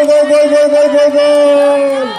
gol.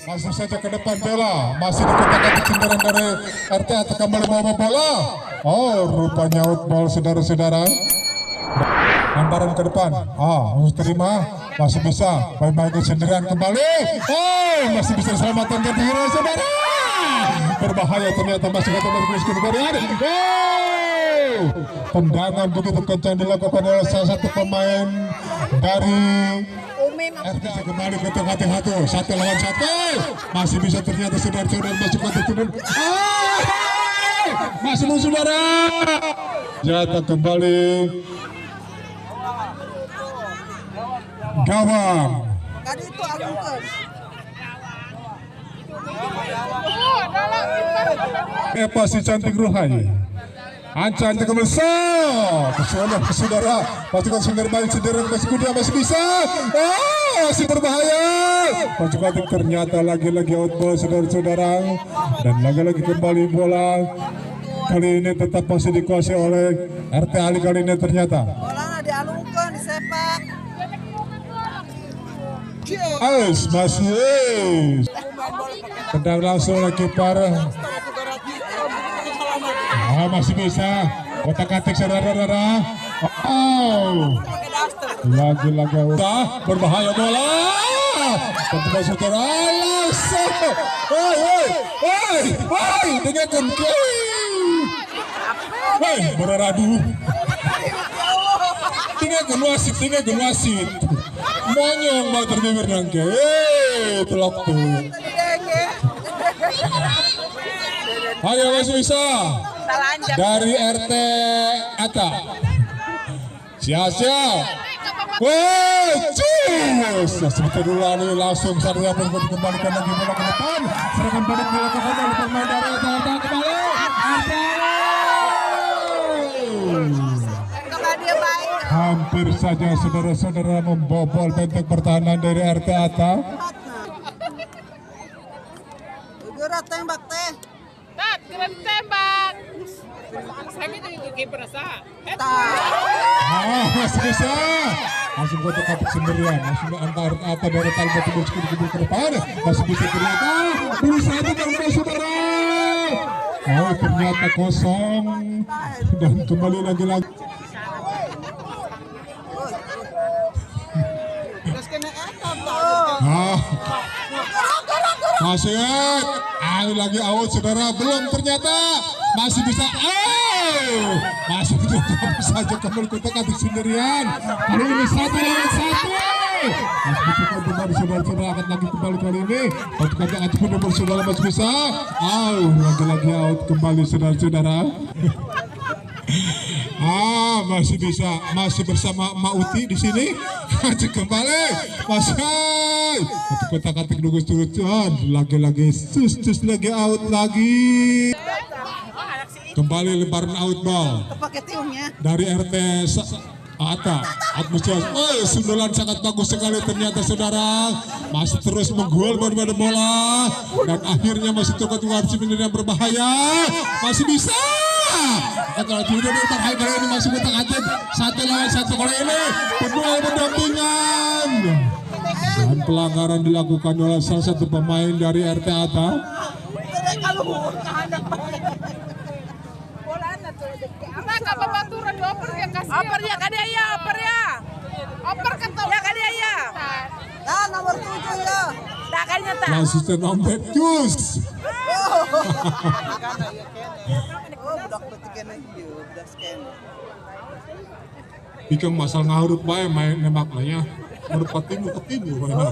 Langsung saja ke depan bola, masih dikotak-katik sindiran dari RT atau kembali bawa bola. Oh, rupanya outball saudara-saudara. Lemparan ke depan, harus terima, masih bisa. Baik-baik sindiran kembali. Oh, masih bisa diselamatkan ke hero saudara. Berbahaya ternyata masih ketemu kemudian. Oh, tendangan begitu kencang dilakukan oleh salah satu pemain dari RT kembali ke tengah hati 1 lawan 1 masih bisa ternyata saudara-saudara masuk ke turun masih saudara jatuh kembali gawang Epa si cantik Ruhai Ancan kembali ke saudara pasukan sender balik sendiri masih kuda masih bisa masih berbahaya pasukan ternyata lagi-lagi outball saudara-saudara dan lagi-lagi kembali bola kali ini tetap masih dikuasai oleh RT Ali kali ini ternyata bola dialungkan disepak masih tendang langsung oleh kiper masih bisa kotak-katik saudara-saudara lagi-lagi udah berbahaya bola tentu saudara langsung dengarkan beradu dengarkan wasit monyong mau terdengar nangke telok tuh ayo masih bisa dari RT Ata sia-sia sebentar dulu nih langsung Satria kembalikan lagi bola ke depan serangan balik dilakukan oleh pemain dari Ata kembali hampir saja saudara-saudara membobol benteng pertahanan dari RT Ata tembak teh keren tembak. Saya itu kiper sah. Masih bisa. Langsung kotak-katik sendirian. Langsung antar Ata dari Talbot ke depan. Masih bisa ternyata. Berusaha dengan saudara. Ternyata kosong. Dan kembali lagi. Masih lagi out saudara belum ternyata masih bisa masih saja kembali kotak-katik sendirian kali ini 1 lawan 1 kembali saudara-saudara akan lagi kembali kali ini kotak-katik pun saudara masih bisa lagi-lagi out kembali saudara-saudara masih bisa masih bersama Mauti di sini masih kembali masih kotak-katik turut lagi-lagi sus lagi out lagi kembali lemparan outball dari RT Ata atmosfer sundulan sangat bagus sekali ternyata saudara masih terus menggol pada bola dan akhirnya masih tukar-tukar yang berbahaya masih bisa kalau tidak kali ini masih kotak-katik 1 lawan 1 kali ini berdua berdampingan dan pelanggaran dilakukan oleh salah satu pemain dari RT Ata nomor 7 ya langsung nomor jus Ikang masal ngahurut bae main nembaknya menurut patimu kepara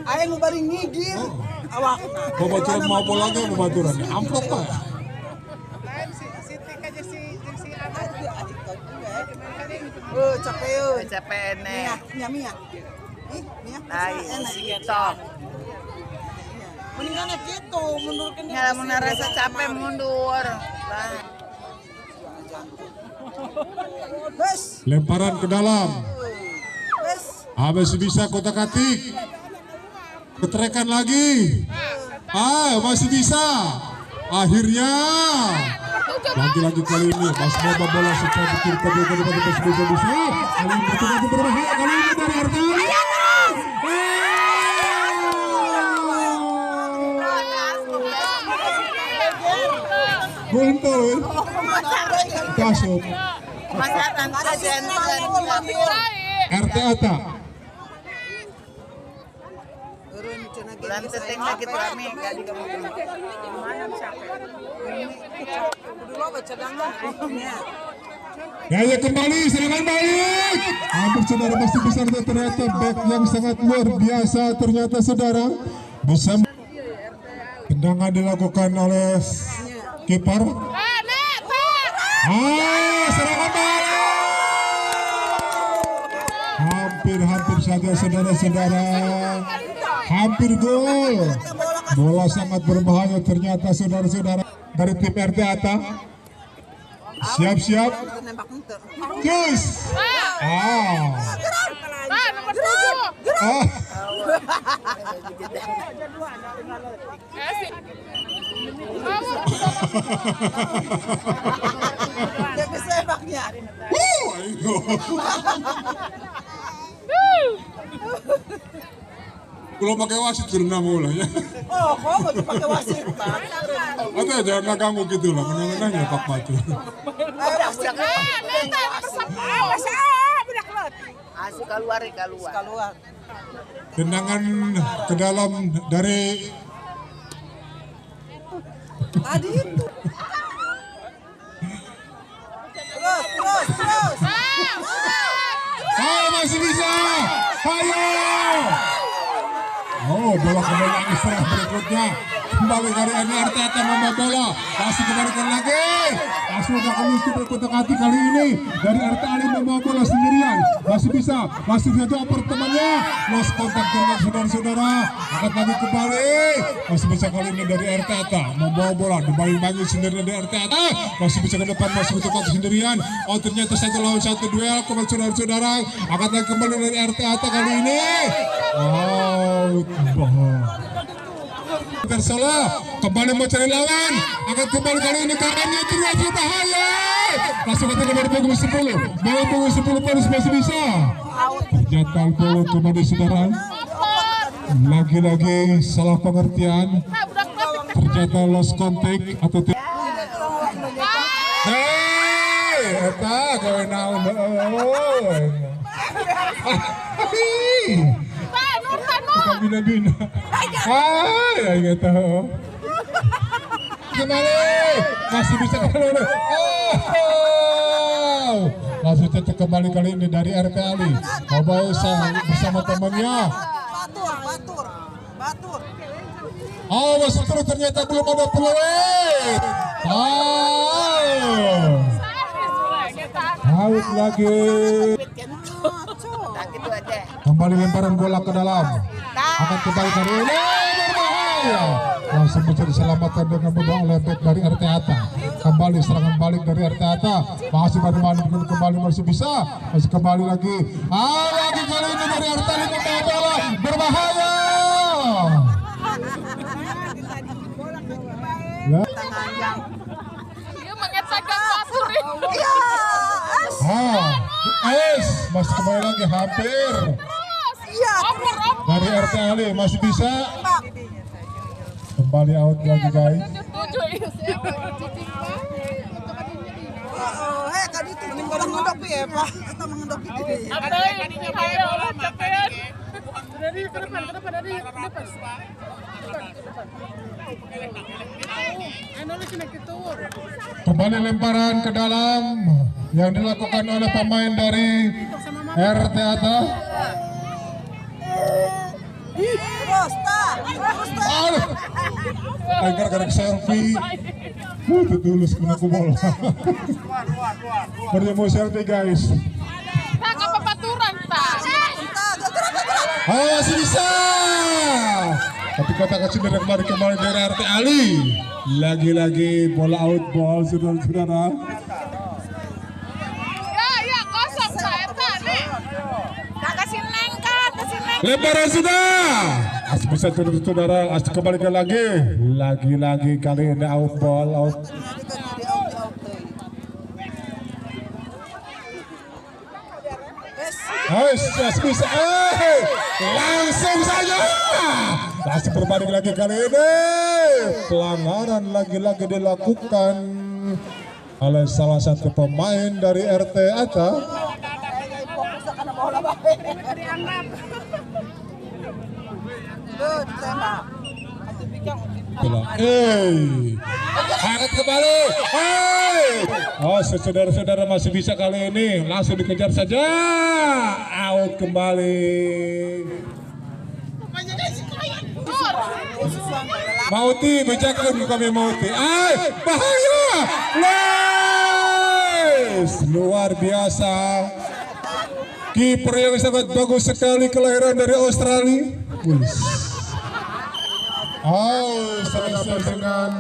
Ayo mau bari ngigir. Awak. Pembaturan mau bolanya pembaturan. Amplop Pak. Capek. Capek nih. Minyak. Tai, gitu. Mendingan gitu, mundurkan Ya, mun rasa capek mundur. Bes. Lemparan ke dalam. Bes. Habis bisa kotak-atik. Ketrekan lagi. Masih bisa. Akhirnya. Lagi-lagi kali ini Mas Boba bola supaya ke kiri kedua daripada Mas Boba bisa. Kali ini bertemu berbahaya. Kali ini dari Arta. Gontal. Kasut. Masatan aja RT Ata. bulan seteng lagi tuh kami enggak di kamu. Ya kembali serangan balik. Hampir saudara masih besar dan ternyata back yang sangat luar biasa ternyata saudara bisa tendangan dilakukan oleh kiper. Serangan balik. Hampir saja saudara-saudara. Hampir gol. Bola sangat berbahaya ternyata saudara-saudara dari tim RT Ata. Siap-siap. Cus. Nomor 7. Dia kesebaknya. Kalau pakai wasit karena mulanya. Oh, kok mau pakai wasit, Pak? Atau jangan ganggu gitu lah, menang-menangnya Pak Patu. Keluar. Tendangan ke dalam dari Tadi itu. Terus. Masih bisa. Ayo. Bola kembali lagi serang berikutnya. Kembali dari RT Ata membawa bola. Masih kembalikan lagi. Langsung akan berkotak hati kali ini dari RT Ali membawa bola sendirian. Masih bisa oper temannya. Lost kontak dengan saudara-saudara. Angkat lagi kembali. Masih bisa kali ini dari RT Ata membawa bola. Kembali lagi sendiri dari RT Ata. Masih bisa ke depan, masih berkotak sendirian. Ternyata 1 lawan 1 duel kembali saudara-saudara. Angkat lagi kembali dari RT Ata kali ini. Tersalah kembali mencari lawan, akan kembali kali ini karenanya terlalu bahaya. Langsung ke nomor punggung 10, bawa punggung 10 Paris masih bisa. Ternyata bola kembali saudara. Lagi-lagi salah pengertian. Ternyata lost contact atau tidak. Eta gawe naon Bina-bina. Ya tahu. Kembali. Masih bisa kembali. Langsung cetak kembali kali ini dari RT Ali. Obaisa bersama temannya. Batur. Masih terus ternyata belum ada peluit. Out lagi. Gitu aja. Kembali lemparan bola ke dalam. Akan kembali kali ini berbahaya. Langsung bisa diselamatkan dengan mudah oleh back dari RT Ata. Kembali serangan balik dari RT Ata. Masih kembali masih bisa. Masih kembali lagi. Lagi kali ini dari RT Ali membawa bola berbahaya. Dia mengatakan Batur. Masih kembali lagi hampir. Dari RT Ali masih bisa. Kembali out lagi guys. Tadi itu mengendopi ya, Pak. Kita mengendopi diri. Dari ke depan. Kembali lemparan ke dalam yang dilakukan oleh pemain dari RT Ata. Terus, tak. Terus, tak. Agar karek selfie. Tuh tulus kena ku bola. Baru mau selfie guys. Tak apa paturan tak. Masih bisa. Tapi kata kecil dari kemarin dari RT Ali. Lagi-lagi bola out ball saudara-saudara. Ya kosong tak eta nih. Tak kasih neng kan, kasih neng. Lemparan sudah. Asik bisa turun saudara. Asik kembalikan lagi. Lagi-lagi kali ini out ball out. Asik bisa. Langsung saja. Langsung berbanding lagi kali ini. Pelanggaran lagi-lagi dilakukan oleh salah satu pemain dari RT Ata. Angkat kembali. Oh, saudara-saudara masih bisa kali ini. Langsung dikejar saja. Out kembali. Mauti, bacakan kami Mauti. Bahaya. Les. Luar biasa. Kiper yang sangat bagus sekali kelahiran dari Australia. Selesai dengan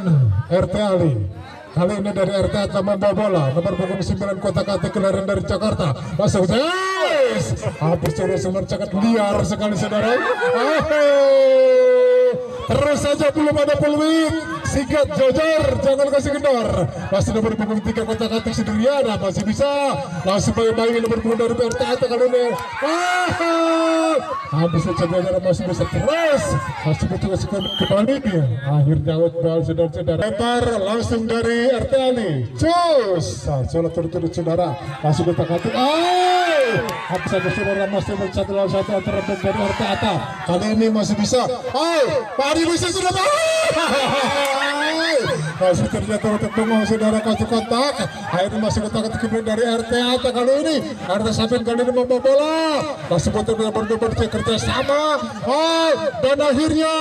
RT Ali. Kali ini dari RT akan membawa bola. Nomor punggung 9 Kota Kati kelahiran dari Jakarta. Masuk hampir sudah sangat liar sekali saudara. Terus saja belum ada peluit. Sigat Jojar, jangan kasih kendor. Masih nomor punggung 3 Kota Kati Sendiriana masih bisa. Langsung bayi-bayi nomor punggung dari RT Ata kali ini. Habis saja Jojar masih bisa terus. Masih butuh kasih kembali. Akhirnya out ball saudara-saudara. Lempar langsung dari RT Ali. Cus. Salah turut-turut saudara. Langsung Kota Kati. Habis saja saudara masih satu lawan satu antara dari RT Ata. Kali ini masih bisa. Pari bisa sudah. Masih ternyata untuk bengong saudara kasih kontak. Akhirnya masih kontak kembali dari RT Ata kali ini. RT Sapin kali ini membawa bola. Masih betul-betul berdua kerja sama. Dan akhirnya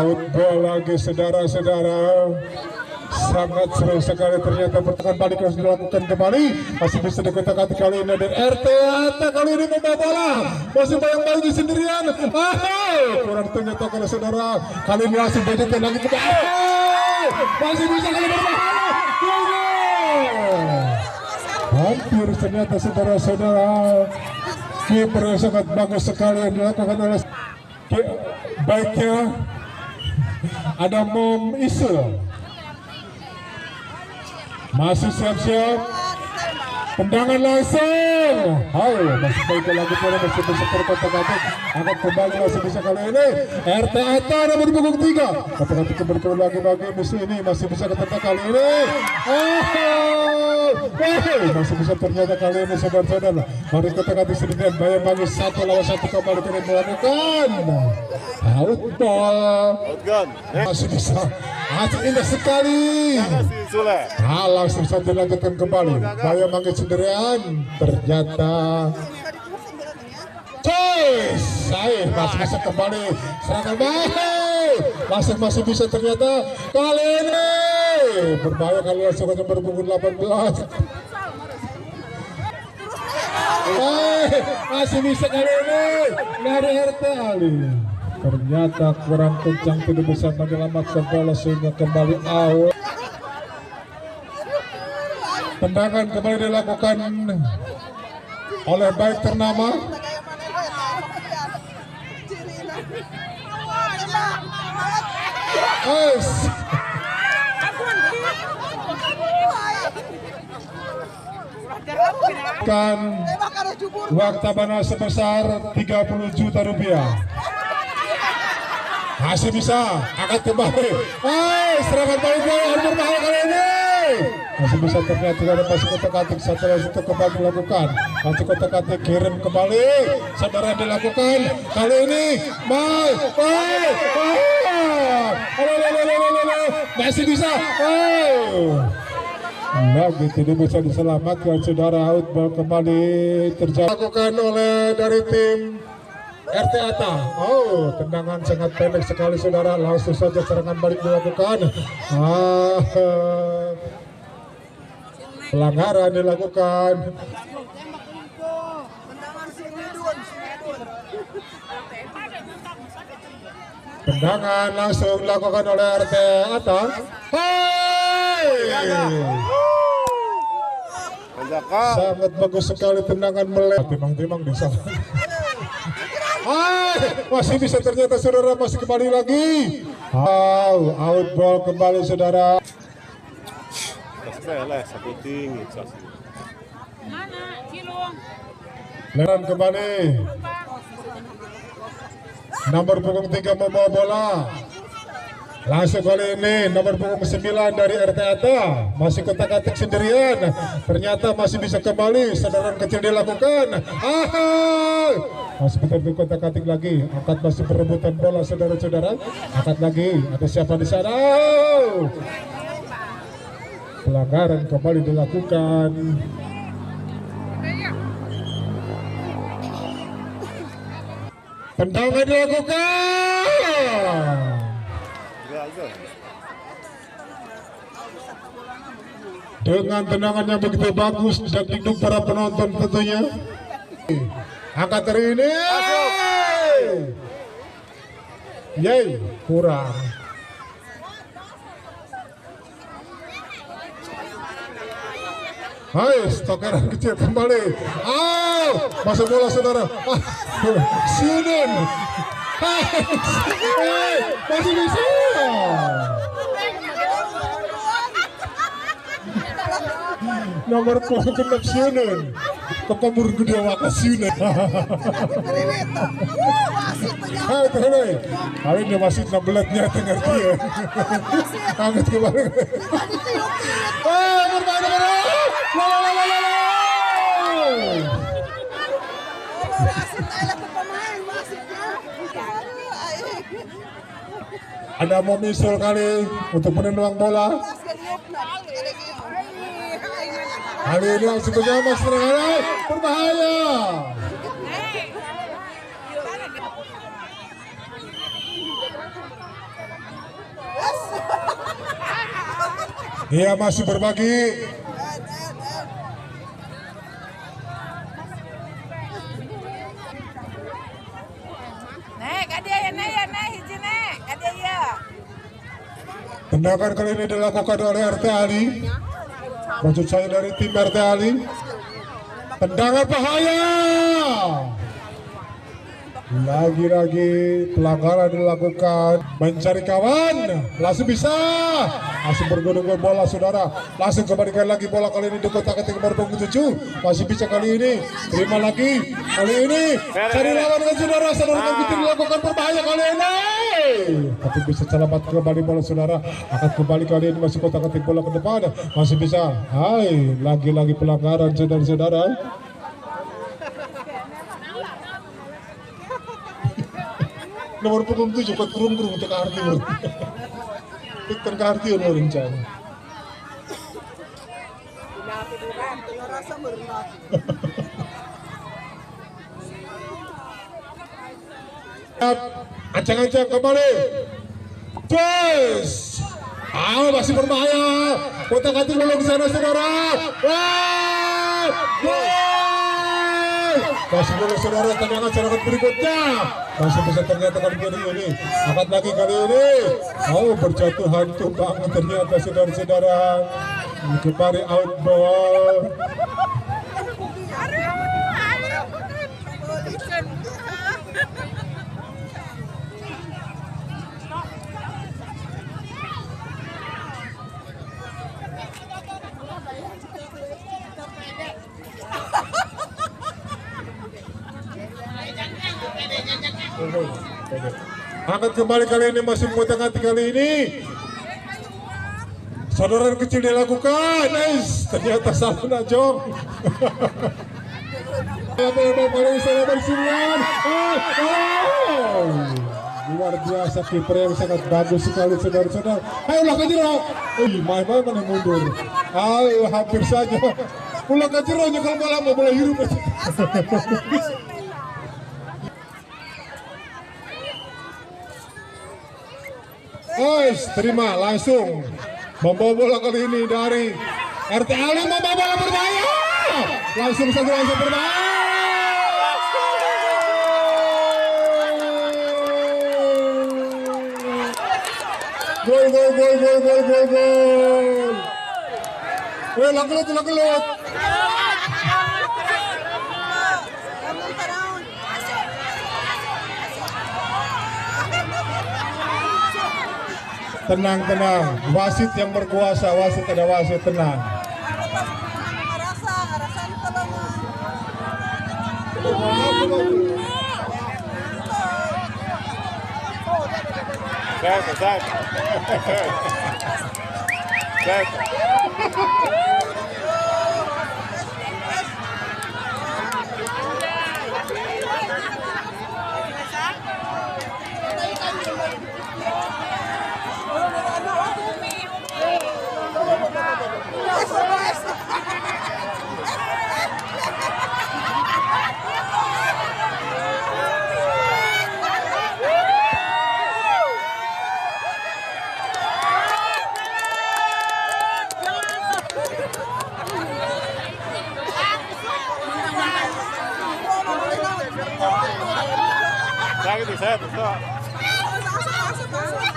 out ball lagi saudara-saudara. Sangat seru sekali ternyata pertemuan balik harus dilakukan kembali. Masih bisa dikotak kali ini dari RT Ata kali ini membawa bola. Masih bayang-bayang di sendirian. Kurang ternyata kalau saudara kali ini langsung beda lagi kembali. Masih bisa kali berbahaya. Hampir ternyata saudara-saudara. Kiper yang sangat bagus sekali yang dilakukan oleh baiknya ada Mom Isul. Masih siap-siap. Tendangan langsung. Masih baik lagi pula masih bisa terkotak-kotak. Angkat kembali masih bisa kali ini. RT Ata nomor punggung 3. Kotak-kotak kembali lagi musuh ini masih bisa ketetak kali ini. Masih bisa ternyata kali ini saudara-saudara. Mari kotak-kotak sedikit bayar bagus 1 lawan 1 kembali kita melakukan. Out ball. Masih bisa. Indah sekali. Langsung saja dilanjutkan kembali. Bayar manggil sendirian. Ternyata saya masih bisa kembali. Serangan baik. Masih bisa ternyata kali ini. Berbahaya kali langsung aja berpunggung 18. Masih bisa kali ini. Dari RT Ali. Ternyata kurang kencang tidak bisa menyelamatkan bola sehingga kembali out. Tendangan kembali dilakukan oleh baik ternama. Kan uang tabana sebesar 30 juta rupiah. Masih bisa angkat kembali. Serangan balik yang berbahaya kali ini. Masih bisa ternyata dari masih kotak-katik setelah itu kembali dilakukan. Masih kotak-katik kirim kembali. Saudara dilakukan kali ini. Masih bisa. Lagi tidak bisa diselamatkan saudara. Out ball kembali terjadi. Dilakukan oleh dari tim RT Ata. Oh, tendangan sangat pendek sekali saudara. Langsung saja serangan balik dilakukan. Pelanggaran dilakukan. Tendangan langsung dilakukan oleh RT Ata. Sangat bagus sekali tendangan melebar. Timang-timang di sana. Masih bisa ternyata saudara, masih kembali lagi. Out ball kembali saudara. Leran kembali. Nomor punggung 3 membawa bola. Langsung kali ini nomor punggung 9 dari RT Ata masih kotak-atik sendirian. Ternyata masih bisa kembali. Sandaran kecil dilakukan. Masih betul kotak-atik lagi. Angkat masih perebutan bola saudara-saudara. Angkat lagi. Ada siapa di sana? Pelanggaran kembali dilakukan. Tendangan dilakukan. Dengan tendangan yang begitu bagus dan didukung para penonton tentunya. Angkat hari ini. Yeay, kurang. Hai, stokeran kecil kembali. Masuk bola saudara. Siunin. Masih bisa. Nomor punggung 6 Siunin. Kepamur gede waka Siunin. Hai, terhadap. Kali ini masih 16-nya tengah dia. Angkat kembali. Ada mau misul kali untuk menendang bola. Kali ini langsung berjalan serangan berbahaya. Dia masih berbagi. Tendangan kali ini dilakukan oleh RT Ali. Maksud saya dari tim RT Ali. Tendangan bahaya. Lagi-lagi pelanggaran dilakukan. Mencari kawan. Langsung bisa. Langsung bergolong bola saudara. Langsung kembalikan lagi bola kali ini di kotak-atik nomor punggung 7. Masih bisa kali ini. Terima lagi. Kali ini. Cari lawan dengan saudara. Saudara yang dilakukan berbahaya kali ini. Tapi bisa selamat kembali bola saudara. Akan kembali kali ini masih kotak-atik bola ke depan. Masih bisa. Hai. Lagi-lagi pelanggaran saudara-saudara. Nomor punggung 7 kot kurung-kurung untuk arti Victor Karti ono rencana. Ancang-ancang kembali. Terus. Masih berbahaya. Kotak-atik belum di sana saudara. Masih boleh saudara tendangan serangan berikutnya. Masih bisa ternyata kali ini. Angkat lagi kali ini. Berjatuhan tumbang ternyata saudara-saudara. Kembali out ball. Angkat kembali kali ini masih kotak-atik kali ini. Saudara kecil dilakukan. Ternyata salah najong. Luar biasa kiper yang sangat bagus sekali saudara-saudara. Ayo ulah ke jero. Main mana mundur. Hampir saja. Ulah ke jero nyekel bola mau bola hirup. terima langsung membawa bola kali ini dari RT Ali, membawa bola berbahaya. Langsung berbahaya. Gol. Lakelut. Tenang. Wasit yang berkuasa, ada wasit, tenang.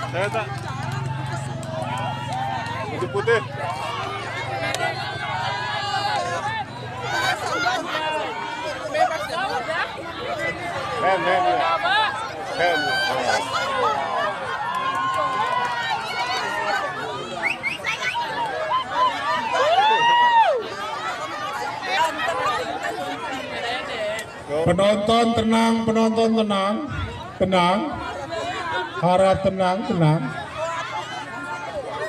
Saya tak. Putih. Penonton tenang. Harap tenang.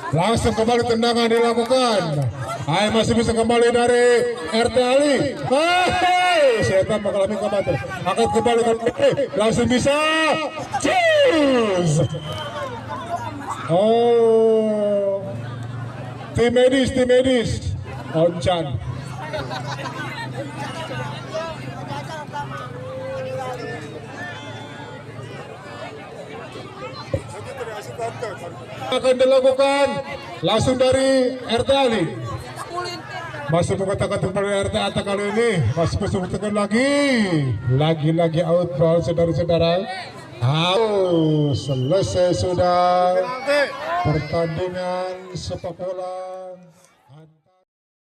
Langsung kembali tendangan dilakukan. Masih bisa kembali dari RT Ali. Setan mengalami kebatu. Akan kembali langsung bisa. Cheers. Tim medis. Oncan. Akan dilakukan langsung dari RT Ali. Masih mengatakan kembali RT Ata kali ini masih tekan lagi out ball, saudara-saudara. Selesai sudah pertandingan sepak bola.